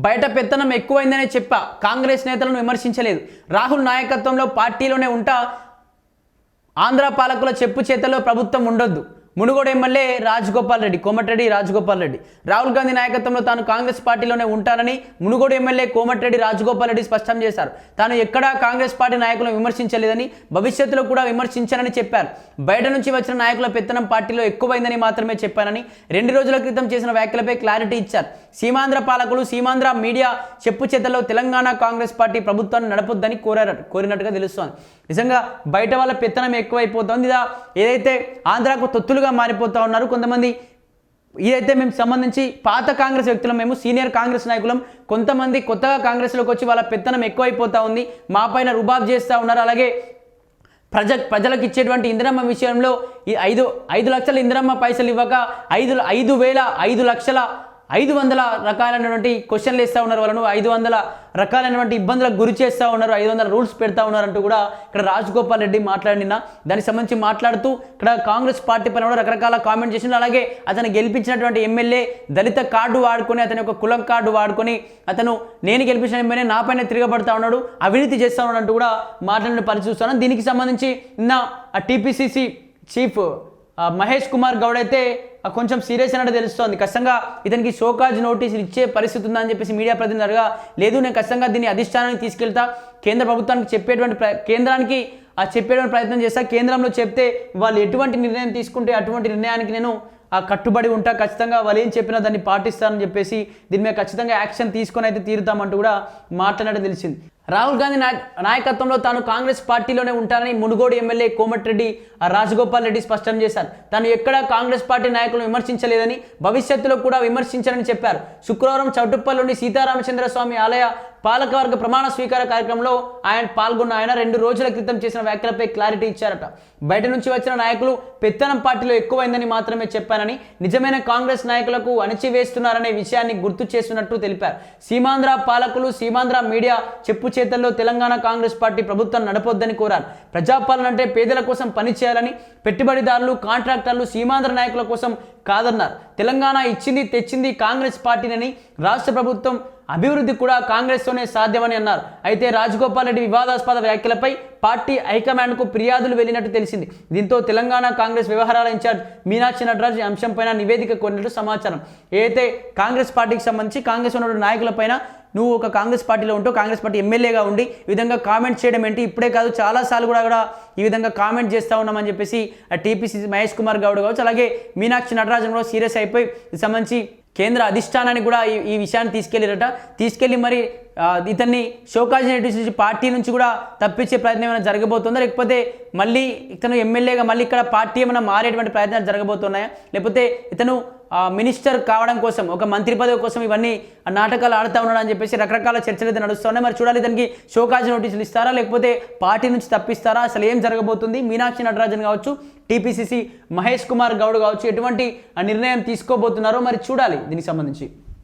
బయట పెత్తనం ఎక్కువైందనే చెప్పా, కాంగ్రెస్ నేతలను విమర్శించలేదు. రాహుల్ నాయకత్వంలో పార్టీలోనే ఉంటా, ఆంధ్ర పాలకుల చెప్పు చేతల్లో ప్రభుత్వం ఉండొద్దు. మునుగోడు ఎమ్మెల్యే రాజగోపాల్ రెడ్డి, కోమటిరెడ్డి రాజగోపాల్ రెడ్డి. రాహుల్ గాంధీ నాయకత్వంలో తాను కాంగ్రెస్ పార్టీలోనే ఉంటానని మునుగోడు ఎమ్మెల్యే కోమటిరెడ్డి రాజగోపాల్ రెడ్డి స్పష్టం చేశారు. తాను ఎక్కడా కాంగ్రెస్ పార్టీ నాయకులను విమర్శించలేదని, భవిష్యత్తులో కూడా విమర్శించానని చెప్పారు. బయట నుంచి వచ్చిన నాయకుల పెత్తనం పార్టీలో ఎక్కువైందని మాత్రమే చెప్పానని 2 రోజుల క్రితం చేసిన వ్యాఖ్యలపై క్లారిటీ ఇచ్చారు. సీమాంధ్ర పాలకులు, సీమాంధ్ర మీడియా చెప్పు చేతల్లో తెలంగాణ కాంగ్రెస్ పార్టీ ప్రభుత్వాన్ని నడపొద్దని కోరినట్టుగా తెలుస్తోంది. నిజంగా బయట వాళ్ళ పెత్తనం ఎక్కువైపోతుంది. ఏదైతే ఆంధ్రాకు తొత్తులుగా మారిపోతూ ఉన్నారు కొంతమంది. ఇదైతే మేము సంబంధించి పాత కాంగ్రెస్ వ్యక్తులం, మేము సీనియర్ కాంగ్రెస్ నాయకులం. కొంతమంది కొత్తగా కాంగ్రెస్లోకి వచ్చి వాళ్ళ పెత్తనం ఎక్కువైపోతూ ఉంది, మా పైన రుబాబ్ చేస్తూ ఉన్నారు. అలాగే ప్రజలకు ఇచ్చేటువంటి ఇందిరమ్మ విషయంలో ఈ 5 లక్షల ఇందిరమ్మ పైసలు ఇవ్వక 5,500 రకాలైనటువంటి క్వశ్చన్లు వేస్తూ ఉన్నారు. వాళ్ళను 500 రకాలైనటువంటి ఇబ్బందులకు గురి చేస్తూ ఉన్నారు, 500 రూల్స్ పెడతా ఉన్నారంటూ కూడా ఇక్కడ రాజగోపాల్ రెడ్డి మాట్లాడిన దానికి సంబంధించి మాట్లాడుతూ ఇక్కడ కాంగ్రెస్ పార్టీ పైన కూడా రకరకాల కామెంట్ చేసిండు. అలాగే అతను గెలిపించినటువంటి ఎమ్మెల్యే దళిత కార్డు వాడుకొని, అతని యొక్క కులం కార్డు వాడుకొని అతను నేను గెలిపించిన ఎమ్మెల్యే నా పైన తిరగబడతా ఉన్నాడు, అవినీతి చేస్తూ ఉన్నాడు అంటూ కూడా మాట్లాడిన పరిస్థితి చూస్తున్నాను. దీనికి సంబంధించి నిన్న టీపీసీసీ చీఫ్ మహేష్ కుమార్ గౌడ్ అయితే కొంచెం సీరియస్ అన్నట్టు తెలుస్తోంది. ఖచ్చితంగా ఇతనికి షోకాజ్ నోటీసులు ఇచ్చే పరిస్థితి ఉందని చెప్పేసి మీడియా ప్రతినిధి అడగా, లేదు నేను ఖచ్చితంగా దీన్ని అధిష్టానానికి తీసుకెళ్తా, కేంద్ర ప్రభుత్వానికి కేంద్రానికి చెప్పేటువంటి ప్రయత్నం చేస్తా, కేంద్రంలో చెప్తే వాళ్ళు ఎటువంటి నిర్ణయం తీసుకుంటే అటువంటి నిర్ణయానికి నేను కట్టుబడి ఉంటా, ఖచ్చితంగా వాళ్ళు ఏం చెప్పినా దాన్ని పాటిస్తానని చెప్పేసి దీని మీద ఖచ్చితంగా యాక్షన్ తీసుకొని అయితే తీరుతామంటూ కూడా మాట్లాడడం తెలిసింది. రాహుల్ గాంధీ నాయకత్వంలో తాను కాంగ్రెస్ పార్టీలోనే ఉంటానని మునుగోడు ఎమ్మెల్యే కోమటిరెడ్డి రాజగోపాల్ రెడ్డి స్పష్టం చేశారు. తాను ఎక్కడా కాంగ్రెస్ పార్టీ నాయకులను విమర్శించలేదని, భవిష్యత్తులో కూడా విమర్శించారని చెప్పారు. శుక్రవారం చౌటుప్పల్లోని సీతారామచంద్ర స్వామి ఆలయ పాలకవర్గ ప్రమాణ స్వీకార కార్యక్రమంలో ఆయన పాల్గొన్న ఆయన 2 రోజుల క్రితం చేసిన వ్యాఖ్యలపై క్లారిటీ ఇచ్చారట. బయట నుంచి వచ్చిన నాయకులు పెత్తనం పార్టీలో ఎక్కువైందని మాత్రమే చెప్పానని, నిజమైన కాంగ్రెస్ నాయకులకు అణచివేస్తున్నారనే విషయాన్ని గుర్తు చేస్తున్నట్టు తెలిపారు. సీమాంధ్ర పాలకులు, సీమాంధ్ర మీడియా చెప్పు చేతల్లో తెలంగాణ కాంగ్రెస్ పార్టీ ప్రభుత్వం నడపొద్దని కోరారు. ప్రజాపాలన అంటే పేదల కోసం పనిచేయాలని, పెట్టుబడిదారులు, కాంట్రాక్టర్లు, సీమాంధ్ర నాయకుల కోసం కాదన్నారు. తెలంగాణ ఇచ్చింది తెచ్చింది కాంగ్రెస్ పార్టీనని, రాష్ట్ర ప్రభుత్వం అభివృద్ధి కూడా కాంగ్రెస్తోనే సాధ్యమని అన్నారు. అయితే రాజగోపాల్ రెడ్డి వివాదాస్పద వ్యాఖ్యలపై పార్టీ హైకమాండ్కు ఫిర్యాదులు వెళ్ళినట్టు తెలిసింది. దీంతో తెలంగాణ కాంగ్రెస్ వ్యవహారాల ఇన్ఛార్జ్ మీనాక్షి నటరాజ్ ఈ అంశంపైన నివేదిక కోరినట్టు సమాచారం. ఏదైతే కాంగ్రెస్ పార్టీకి సంబంధించి కాంగ్రెస్ ఉన్న నాయకులపైన నువ్వు ఒక కాంగ్రెస్ పార్టీలో ఉంటూ కాంగ్రెస్ పార్టీ ఎమ్మెల్యేగా ఉండి ఈ విధంగా కామెంట్ చేయడం ఏంటి, ఇప్పుడే కాదు చాలాసార్లు కూడా ఈ విధంగా కామెంట్ చేస్తూ ఉన్నామని చెప్పేసి టీపీసీసీ మహేష్ కుమార్ గౌడ్ కావచ్చు, అలాగే మీనాక్షి నటరాజన్ కూడా సీరియస్ అయిపోయి సంబంధించి కేంద్ర అధిష్టానానికి కూడా ఈ విషయాన్ని తీసుకెళ్ళి మరి ఇతన్ని షోకాజ్ నోటీస్ పార్టీ నుంచి కూడా తప్పించే ప్రయత్నం ఏమైనా జరగబోతుందా, లేకపోతే మళ్ళీ ఇతను ఎమ్మెల్యేగా మళ్ళీ ఇక్కడ పార్టీ ఏమైనా మారేటువంటి ప్రయత్నాలు జరగబోతున్నాయా, లేకపోతే ఇతను మినిస్టర్ కావడం కోసం, ఒక మంత్రి పదవి కోసం ఇవన్నీ నాటకాలు ఆడుతూ ఉన్నాడు అని చెప్పేసి రకరకాల చర్చలు అయితే నడుస్తున్నాయి. మరి చూడాలి ఇతనికి షోకాజ్ నోటీసులు ఇస్తారా, లేకపోతే పార్టీ నుంచి తప్పిస్తారా, అసలు ఏం జరగబోతుంది. మీనాక్షి నటరాజన్ కావచ్చు, టీపీసీసీ మహేష్ కుమార్ గౌడ్ కావచ్చు, ఎటువంటి నిర్ణయం తీసుకోబోతున్నారో మరి చూడాలి దీనికి సంబంధించి.